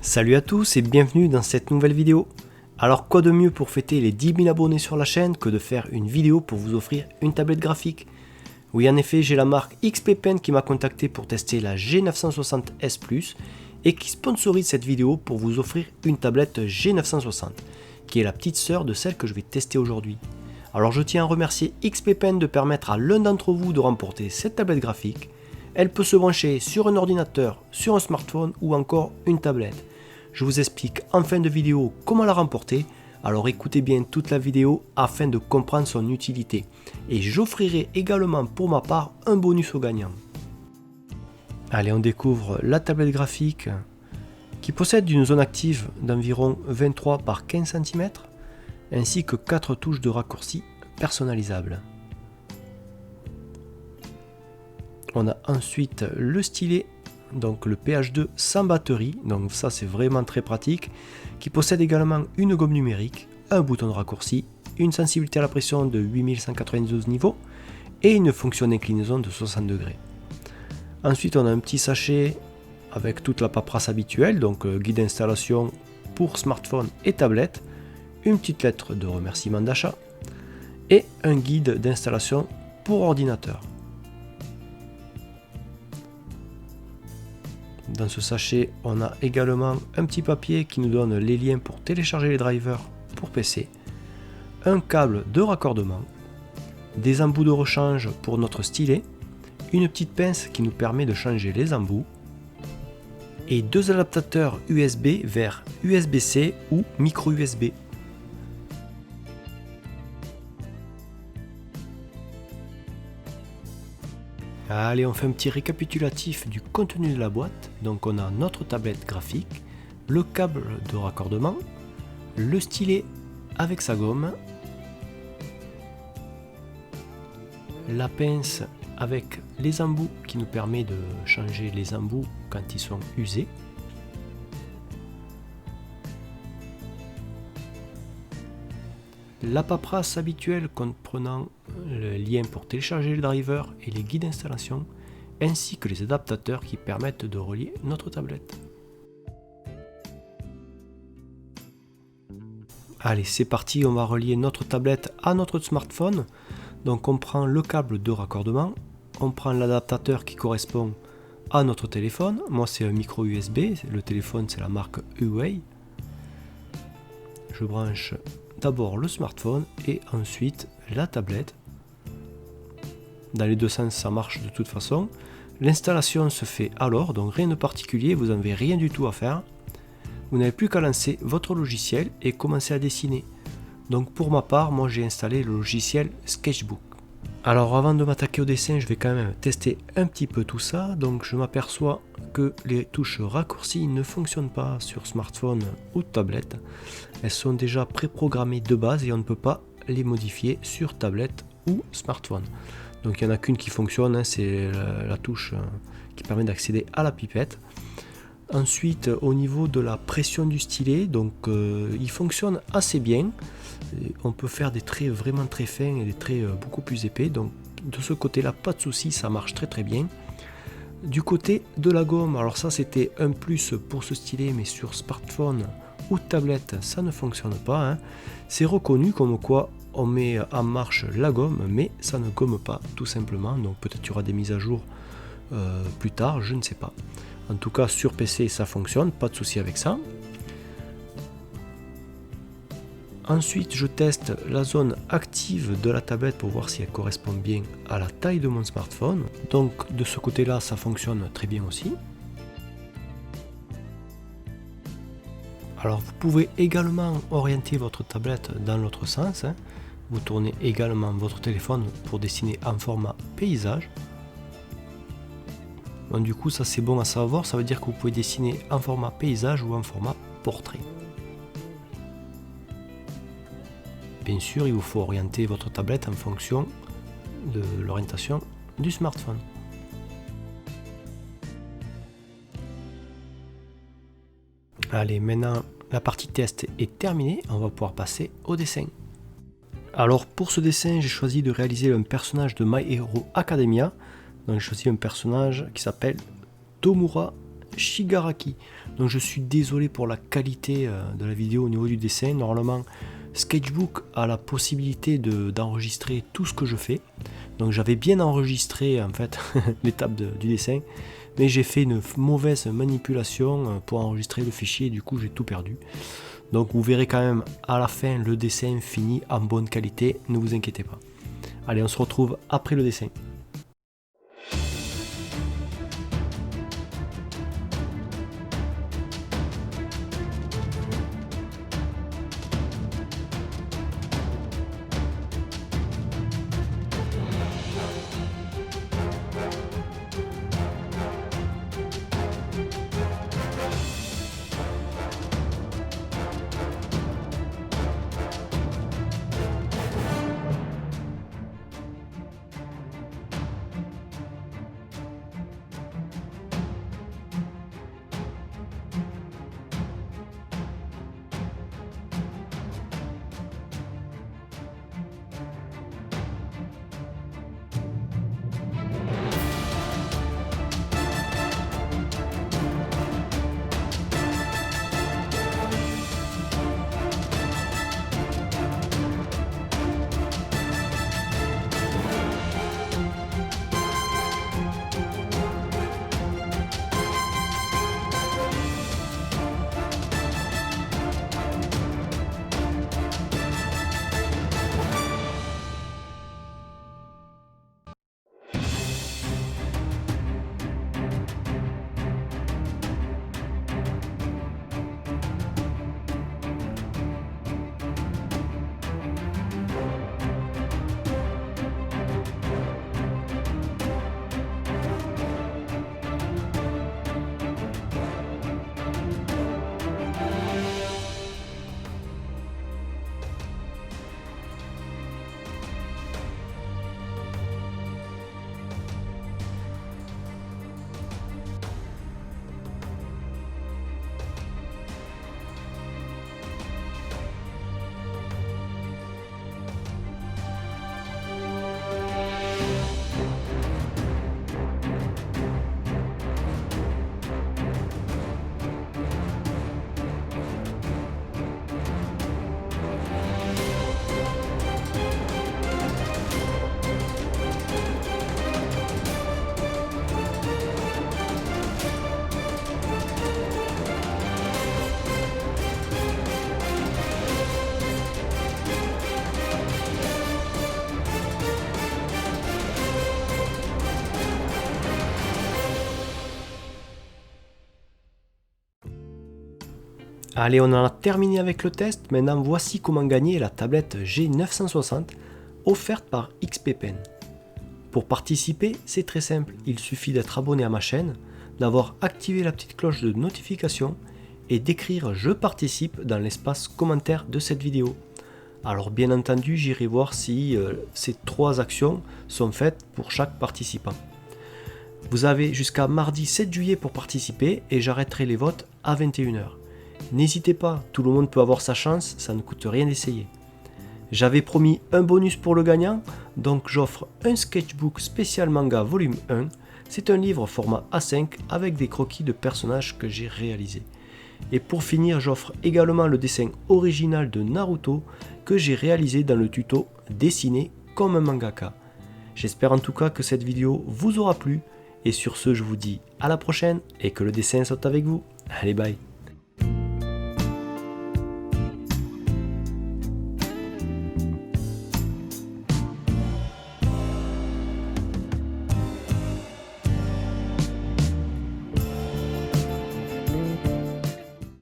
Salut à tous et bienvenue dans cette nouvelle vidéo. Alors quoi de mieux pour fêter les 10 000 abonnés sur la chaîne que de faire une vidéo pour vous offrir une tablette graphique. Oui, en effet, j'ai la marque XP Pen qui m'a contacté pour tester la G960S Plus et qui sponsorise cette vidéo pour vous offrir une tablette G960 qui est la petite sœur de celle que je vais tester aujourd'hui. Alors je tiens à remercier XP Pen de permettre à l'un d'entre vous de remporter cette tablette graphique. Elle peut se brancher sur un ordinateur, sur un smartphone ou encore une tablette. Je vous explique en fin de vidéo comment la remporter, alors écoutez bien toute la vidéo afin de comprendre son utilité. Et j'offrirai également pour ma part un bonus au gagnant. Allez, on découvre la tablette graphique qui possède une zone active d'environ 23 par 15 cm ainsi que 4 touches de raccourci personnalisables. On a ensuite le stylet, donc le PH2 sans batterie, donc ça c'est vraiment très pratique, qui possède également une gomme numérique, un bouton de raccourci, une sensibilité à la pression de 8192 niveaux et une fonction d'inclinaison de 60 degrés. Ensuite on a un petit sachet avec toute la paperasse habituelle, donc guide d'installation pour smartphone et tablette, une petite lettre de remerciement d'achat et un guide d'installation pour ordinateur. Dans ce sachet, on a également un petit papier qui nous donne les liens pour télécharger les drivers pour PC, un câble de raccordement, des embouts de rechange pour notre stylet, une petite pince qui nous permet de changer les embouts, et deux adaptateurs USB vers USB-C ou micro USB. Allez, on fait un petit récapitulatif du contenu de la boîte. Donc on a notre tablette graphique, le câble de raccordement, le stylet avec sa gomme, la pince avec les embouts qui nous permet de changer les embouts quand ils sont usés, la paperasse habituelle comprenant le lien pour télécharger le driver et les guides d'installation, ainsi que les adaptateurs qui permettent de relier notre tablette. Allez, c'est parti, on va relier notre tablette à notre smartphone. Donc on prend le câble de raccordement, on prend l'adaptateur qui correspond à notre téléphone. Moi c'est un micro USB, le téléphone c'est la marque Huawei. Je branche d'abord le smartphone et ensuite la tablette. Dans les deux sens ça marche de toute façon. L'installation se fait alors, donc rien de particulier, vous n'avez rien du tout à faire. Vous n'avez plus qu'à lancer votre logiciel et commencer à dessiner. Donc pour ma part, moi j'ai installé le logiciel Sketchbook. Alors avant de m'attaquer au dessin, je vais quand même tester un petit peu tout ça. Donc je m'aperçois que les touches raccourcis ne fonctionnent pas sur smartphone ou tablette. Elles sont déjà préprogrammées de base et on ne peut pas les modifier sur tablette ou smartphone. Donc il n'y en a qu'une qui fonctionne, c'est la touche qui permet d'accéder à la pipette. Ensuite au niveau de la pression du stylet, donc il fonctionne assez bien. On peut faire des traits vraiment très fins et des traits beaucoup plus épais, donc de ce côté là pas de souci, ça marche très très bien. Du côté de la gomme, alors ça c'était un plus pour ce stylet, mais sur smartphone ou tablette ça ne fonctionne pas, hein. C'est reconnu comme quoi on met en marche la gomme mais ça ne gomme pas tout simplement, donc peut-être qu'il y aura des mises à jour plus tard, je ne sais pas. En tout cas sur PC ça fonctionne, pas de souci avec ça. Ensuite je teste la zone active de la tablette pour voir si elle correspond bien à la taille de mon smartphone. Donc de ce côté là ça fonctionne très bien aussi. Alors vous pouvez également orienter votre tablette dans l'autre sens, hein. Vous tournez également votre téléphone pour dessiner en format paysage. Bon, du coup ça c'est bon à savoir, ça veut dire que vous pouvez dessiner en format paysage ou en format portrait. Bien sûr, il vous faut orienter votre tablette en fonction de l'orientation du smartphone. Allez, maintenant la partie test est terminée, on va pouvoir passer au dessin. Alors pour ce dessin, j'ai choisi de réaliser un personnage de My Hero Academia. Donc j'ai choisi un personnage qui s'appelle Tomura Shigaraki. Donc je suis désolé pour la qualité de la vidéo au niveau du dessin. Normalement, Sketchbook a la possibilité d'enregistrer tout ce que je fais. Donc j'avais bien enregistré en fait l'étape du dessin, mais j'ai fait une mauvaise manipulation pour enregistrer le fichier et du coup j'ai tout perdu. Donc vous verrez quand même à la fin le dessin fini en bonne qualité, ne vous inquiétez pas. Allez, on se retrouve après le dessin. Allez, on en a terminé avec le test. Maintenant, voici comment gagner la tablette G960 offerte par XPPen. Pour participer, c'est très simple. Il suffit d'être abonné à ma chaîne, d'avoir activé la petite cloche de notification et d'écrire « Je participe » dans l'espace commentaire de cette vidéo. Alors bien entendu, j'irai voir si ces 3 actions sont faites pour chaque participant. Vous avez jusqu'à mardi 7 juillet pour participer et j'arrêterai les votes à 21 h. N'hésitez pas, tout le monde peut avoir sa chance, ça ne coûte rien d'essayer. J'avais promis un bonus pour le gagnant, donc j'offre un sketchbook spécial manga volume 1. C'est un livre format A5 avec des croquis de personnages que j'ai réalisés. Et pour finir, j'offre également le dessin original de Naruto que j'ai réalisé dans le tuto Dessiner comme un mangaka. J'espère en tout cas que cette vidéo vous aura plu. Et sur ce, je vous dis à la prochaine et que le dessin soit avec vous. Allez, bye!